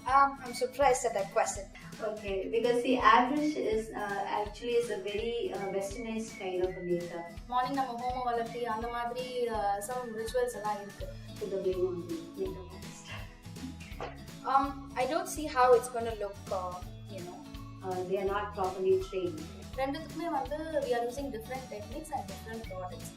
I'm surprised at that question. Okay, because the Airbrush is actually is a very westernized kind of a makeup. Morning நம்ம ஹோம வளர்த்தி அந்த மாதிரி some rituals எல்லாம் இருக்கு. To the way on the makeup artist. I don't see how it's going to look, they are not properly trained. ரெண்டுத்துக்குமே வந்து we are using different techniques and different products.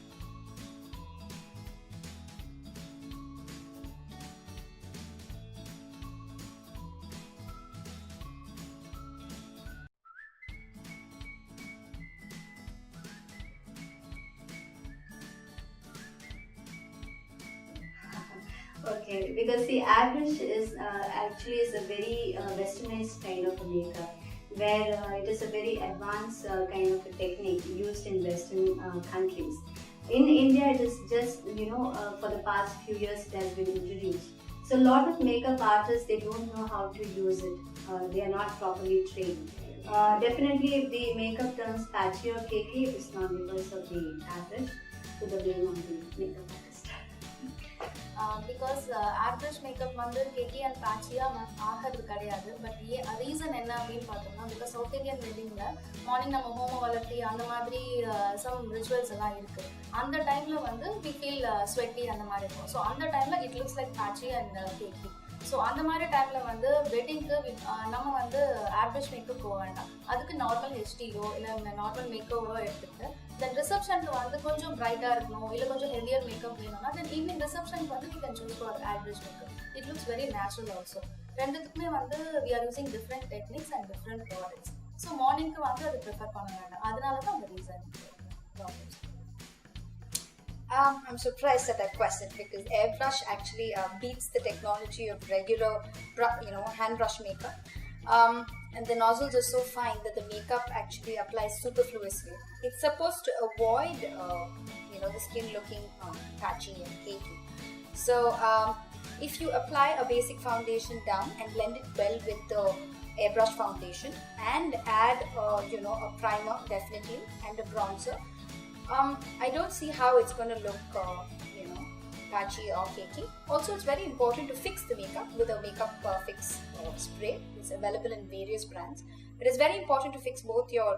Okay, because the Airbrush is actually is a very westernized kind of a makeup, where it is a very advanced kind of a technique used in Western countries. In India, it is just for the past few years it has been introduced. So a lot of makeup artists, they don't know how to use it. They are not properly trained. Definitely, if the makeup turns patchy or cakey, it is not because of the Airbrush to the blame on the makeup artist. Because airbrush makeup வந்து cakey and patchy ஆகிறது கிடையாது. But reason என்ன அப்படின்னு பார்த்தோம்னா, because south Indian வெட்டிங்ல morning நம்ம ஹோம வளர்த்தி அந்த மாதிரி சம் ரிச்சுவல்ஸ் எல்லாம் இருக்கு. அந்த டைம்ல வந்து we feel sweaty அந்த மாதிரி இருக்கும். ஸோ அந்த டைம்ல it looks like patchy and cakey. So அந்த மாதிரி டைம்ல வந்து வெட்டிங்க்கு நம்ம வந்து airbrush மேக்கப் போக வேண்டாம். அதுக்கு நார்மல் ஹெச்டியோ இல்லை நார்மல் மேக்கோவோ எடுத்துட்டு தென் ரிசப்ஷனுக்கு வந்து கொஞ்சம் பிரைட்டாக இருக்கணும், இல்லை கொஞ்சம் ஹெவியர் மேக்கப் வேணும்னா தென் ஈவினிங் ரிசப்ஷனுக்கு வந்து we can choose for airbrush makeup. It looks very natural also. ரெண்டுத்துக்குமே வந்து we are using different techniques and different products. So மார்னிங்க்கு வந்து அது ப்ரிஃபர் பண்ண வேண்டாம். அதனால தான் அந்த reason. I'm surprised at that question because airbrush actually beats the technology of regular, hand brush makeup. And the nozzles are so fine that the makeup actually applies superfluously. It's supposed to avoid, the skin looking patchy and cakey. So, if you apply a basic foundation down and blend it well with the airbrush foundation and add, a primer definitely and a bronzer, I don't see how it's going to look, patchy or cakey. Also, it's very important to fix the makeup with a makeup fix spray. It's available in various brands. But it's very important to fix both your,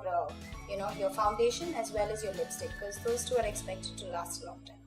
your foundation as well as your lipstick because those two are expected to last a long time.